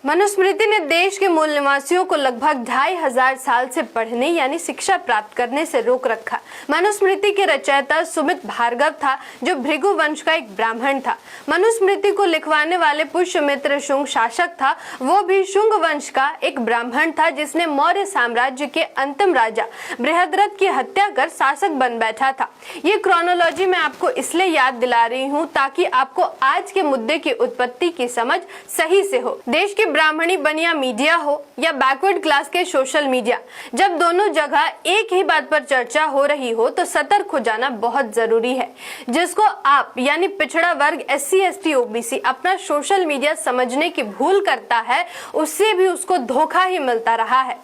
मनुस्मृति ने देश के मूल निवासियों को लगभग 2500 साल से पढ़ने यानी शिक्षा प्राप्त करने से रोक रखा। मनुस्मृति के रचयिता सुमित भार्गव था, जो भृगु वंश का एक ब्राह्मण था। मनुस्मृति को लिखवाने वाले पुष्यमित्र शुंग शासक था, वो भी शुंग वंश का एक ब्राह्मण था, जिसने मौर्य साम्राज्य के अंतिम राजा बृहद्रथ की हत्या कर शासक बन बैठा था। ये क्रोनोलॉजी मैं आपको इसलिए याद दिला रही हूँ ताकि आपको आज के मुद्दे की उत्पत्ति की समझ सही से हो। देश की ब्राह्मणी बनिया मीडिया हो या बैकवर्ड क्लास के सोशल मीडिया, जब दोनों जगह एक ही बात पर चर्चा हो रही हो तो सतर्क हो जाना बहुत जरूरी है। जिसको आप यानी पिछड़ा वर्ग SC ST OBC अपना सोशल मीडिया समझने की भूल करता है, उससे भी उसको धोखा ही मिलता रहा है।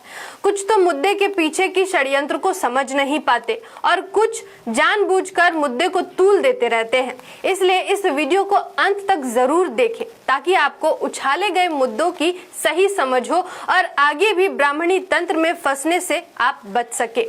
कुछ तो मुद्दे के पीछे की षड्यंत्र को समझ नहीं पाते और कुछ जानबूझकर मुद्दे को तूल देते रहते हैं। इसलिए इस वीडियो को अंत तक जरूर देखें ताकि आपको उछाले गए मुद्दों की सही समझ हो और आगे भी ब्राह्मणी तंत्र में फंसने से आप बच सके।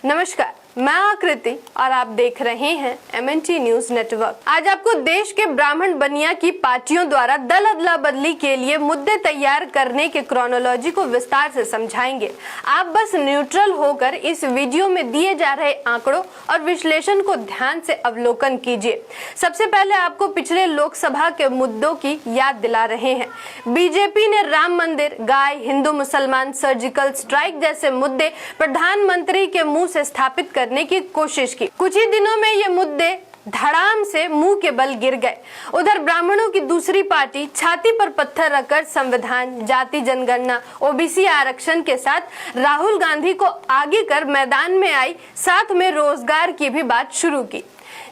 नमस्कार, मैं आकृति और आप देख रहे हैं MNT न्यूज नेटवर्क। आज आपको देश के ब्राह्मण बनिया की पार्टियों द्वारा दल अदला बदली के लिए मुद्दे तैयार करने के क्रोनोलॉजी को विस्तार से समझाएंगे। आप बस न्यूट्रल होकर इस वीडियो में दिए जा रहे आंकड़ों और विश्लेषण को ध्यान से अवलोकन कीजिए। सबसे पहले आपको पिछले लोकसभा के मुद्दों की याद दिला रहे हैं। बीजेपी ने राम मंदिर, गाय, हिंदू मुसलमान, सर्जिकल स्ट्राइक जैसे मुद्दे प्रधानमंत्री के मुंह से स्थापित करने की कोशिश की। कुछ ही दिनों में ये मुद्दे धड़ाम से मुंह के बल गिर गए। उधर ब्राह्मणों की दूसरी पार्टी छाती पर पत्थर रखकर संविधान, जाति जनगणना, OBC आरक्षण के साथ राहुल गांधी को आगे कर मैदान में आई, साथ में रोजगार की भी बात शुरू की।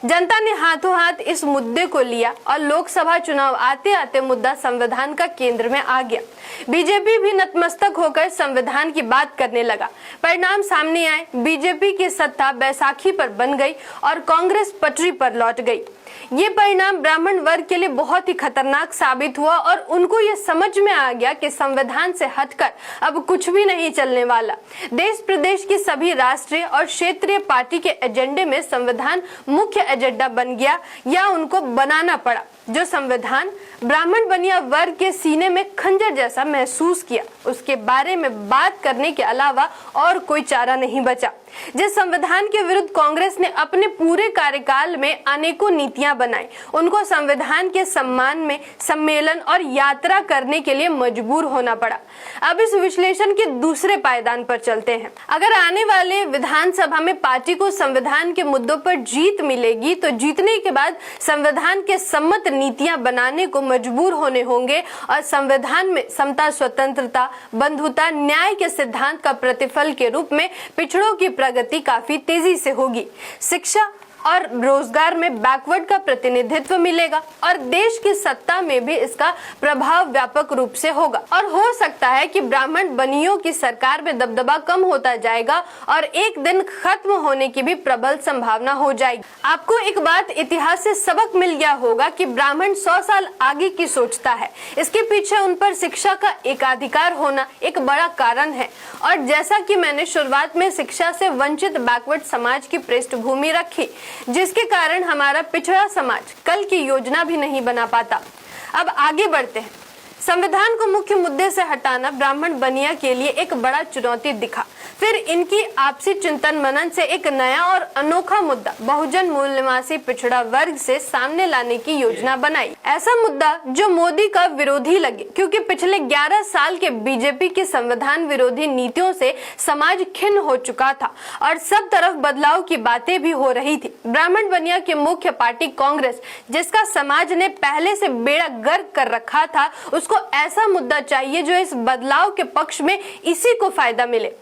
जनता ने हाथों हाथ इस मुद्दे को लिया और लोकसभा चुनाव आते आते मुद्दा संविधान का केंद्र में आ गया। बीजेपी भी नतमस्तक होकर संविधान की बात करने लगा। परिणाम सामने आए, बीजेपी की सत्ता बैसाखी पर बन गई और कांग्रेस पटरी पर लौट गई। ये परिणाम ब्राह्मण वर्ग के लिए बहुत ही खतरनाक साबित हुआ और उनको ये समझ में आ गया कि संविधान से हटकर अब कुछ भी नहीं चलने वाला। देश प्रदेश की सभी राष्ट्रीय और क्षेत्रीय पार्टी के एजेंडे में संविधान मुख्य एजेंडा बन गया या उनको बनाना पड़ा। जो संविधान ब्राह्मण बनिया वर्ग के सीने में खंजर जैसा महसूस किया, उसके बारे में बात करने के अलावा और कोई चारा नहीं बचा। जिस संविधान के विरुद्ध कांग्रेस ने अपने पूरे कार्यकाल में अनेकों नीतियां बनाई, उनको संविधान के सम्मान में सम्मेलन और यात्रा करने के लिए मजबूर होना पड़ा। अब इस विश्लेषण के दूसरे पायदान पर चलते हैं। अगर आने वाले विधानसभा में पार्टी को संविधान के मुद्दों पर जीत मिलेगी तो जीतने के बाद संविधान के सम्मत नीतियां बनाने को मजबूर होने होंगे और संविधान में समता, स्वतंत्रता, बंधुता, न्याय के सिद्धांत का प्रतिफल के रूप में पिछड़ों की प्रगति काफी तेजी से होगी। शिक्षा और रोजगार में बैकवर्ड का प्रतिनिधित्व मिलेगा और देश की सत्ता में भी इसका प्रभाव व्यापक रूप से होगा। और हो सकता है कि ब्राह्मण बनियों की सरकार में दबदबा कम होता जाएगा और एक दिन खत्म होने की भी प्रबल संभावना हो जाएगी। आपको एक बात इतिहास से सबक मिल गया होगा कि ब्राह्मण 100 साल आगे की सोचता है। इसके पीछे उन पर शिक्षा का एकाधिकार होना एक बड़ा कारण है। और जैसा कि मैंने शुरुआत में शिक्षा से वंचित बैकवर्ड समाज की पृष्ठभूमि रखी, जिसके कारण हमारा पिछड़ा समाज कल की योजना भी नहीं बना पाता। अब आगे बढ़ते हैं। संविधान को मुख्य मुद्दे से हटाना ब्राह्मण बनिया के लिए एक बड़ा चुनौती दिखा। फिर इनकी आपसी चिंतन मनन से एक नया और अनोखा मुद्दा बहुजन मूल निवासी पिछड़ा वर्ग से सामने लाने की योजना बनाई। ऐसा मुद्दा जो मोदी का विरोधी लगे, क्योंकि पिछले 11 साल के बीजेपी की संविधान विरोधी नीतियों से समाज खिन्न हो चुका था और सब तरफ बदलाव की बातें भी हो रही थी। ब्राह्मण बनिया की मुख्य पार्टी कांग्रेस, जिसका समाज ने पहले से बेड़ा गर्क कर रखा था, उसको ऐसा मुद्दा चाहिए जो इस बदलाव के पक्ष में इसी को फायदा मिले।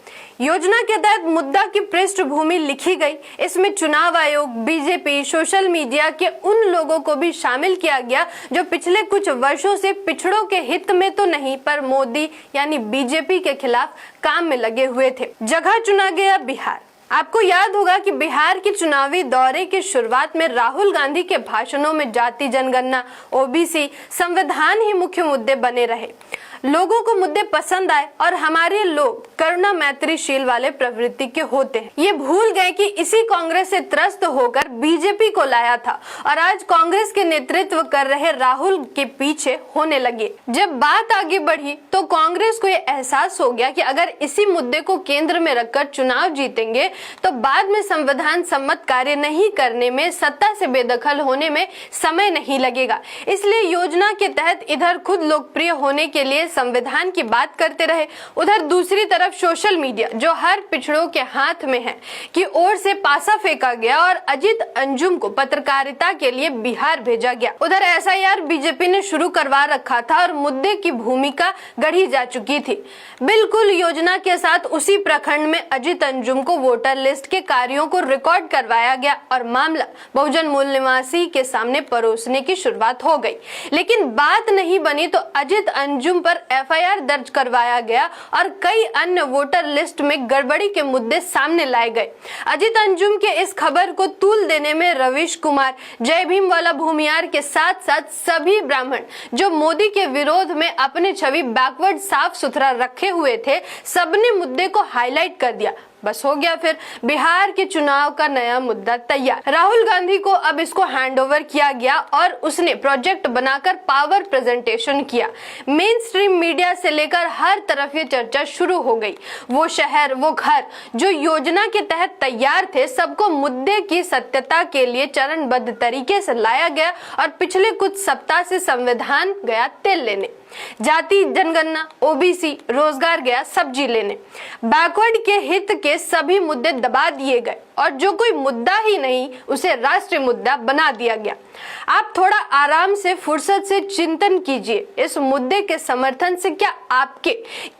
योजना के तहत मुद्दा की पृष्ठभूमि लिखी गई। इसमें चुनाव आयोग, बीजेपी, सोशल मीडिया के उन लोगों को भी शामिल किया गया जो पिछले कुछ वर्षों से पिछड़ों के हित में तो नहीं पर मोदी यानी बीजेपी के खिलाफ काम में लगे हुए थे। जगह चुना गया बिहार। आपको याद होगा कि बिहार के चुनावी दौरे की शुरुआत में राहुल गांधी के भाषणों में जाति जनगणना, OBC, संविधान ही मुख्य मुद्दे बने रहे। लोगों को मुद्दे पसंद आए और हमारे लोग करुणा मैत्रीशील वाले प्रवृत्ति के होते हैं। ये भूल गए कि इसी कांग्रेस से त्रस्त होकर बीजेपी को लाया था और आज कांग्रेस के नेतृत्व कर रहे राहुल के पीछे होने लगे। जब बात आगे बढ़ी तो कांग्रेस को यह एहसास हो गया कि अगर इसी मुद्दे को केंद्र में रखकर चुनाव जीतेंगे तो बाद में संविधान सम्मत कार्य नहीं करने में, सत्ता से बेदखल होने में समय नहीं लगेगा। इसलिए योजना के तहत इधर खुद लोकप्रिय होने के लिए संविधान की बात करते रहे, उधर दूसरी तरफ सोशल मीडिया जो हर पिछड़ों के हाथ में है की ओर से पासा फेंका गया और अजित अंजुम को पत्रकारिता के लिए बिहार भेजा गया। उधर एसआईआर बीजेपी ने शुरू करवा रखा था और मुद्दे की भूमिका गढ़ी जा चुकी थी। बिल्कुल योजना के साथ उसी प्रखंड में अजित अंजुम को वोटर लिस्ट के कार्यों को रिकॉर्ड करवाया गया और मामला बहुजन मूल निवासी के सामने परोसने की शुरुआत हो गई। लेकिन बात नहीं बनी तो अजित अंजुम पर एफआईआर दर्ज करवाया गया और कई अन्य वोटर लिस्ट में गड़बड़ी के मुद्दे सामने लाए गए। अजित अंजुम के इस खबर को तूल देने में रवीश कुमार, जय भीम वाला भूमियार के साथ साथ सभी ब्राह्मण जो मोदी के विरोध में अपने छवि बैकवर्ड साफ सुथरा रखे हुए थे, सबने मुद्दे को हाईलाइट कर दिया। बस हो गया फिर बिहार के चुनाव का नया मुद्दा तैयार। राहुल गांधी को अब इसको हैंडओवर किया गया और उसने प्रोजेक्ट बनाकर पावर प्रेजेंटेशन किया। मेन स्ट्रीम मीडिया से लेकर हर तरफ ये चर्चा शुरू हो गई। वो शहर, वो घर जो योजना के तहत तैयार थे, सबको मुद्दे की सत्यता के लिए चरणबद्ध तरीके से लाया गया और पिछले कुछ सप्ताह से संविधान गया तेल लेने, जाति जनगणना, ओबीसी, रोजगार गया सब्जी लेने। बैकवर्ड के हित के सभी मुद्दे दबा दिए गए और जो कोई मुद्दा ही नहीं उसे राष्ट्रीय मुद्दा बना दिया गया। आप थोड़ा आराम से, फुर्सत से चिंतन कीजिए। इस मुद्दे के समर्थन से क्या आपके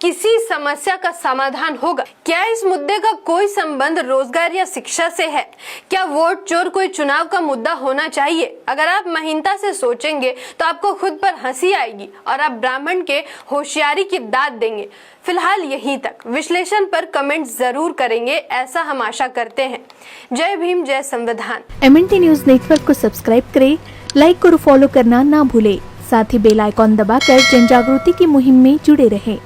किसी समस्या का समाधान होगा? क्या इस मुद्दे का कोई संबंध रोजगार या शिक्षा से है? क्या वोट चोर कोई चुनाव का मुद्दा होना चाहिए? अगर आप महीनता से सोचेंगे तो आपको खुद पर हंसी आएगी और आप ब्राह्मण के होशियारी की दाद देंगे। फिलहाल यहीं तक। विश्लेषण पर कमेंट जरूर करेंगे, ऐसा हम आशा करते हैं। जय भीम, जय संविधान। MNT न्यूज नेटवर्क को सब्सक्राइब करें, लाइक और फॉलो करना ना भूलें। साथ ही बेल आइकॉन दबाकर जन जागृति की मुहिम में जुड़े रहें।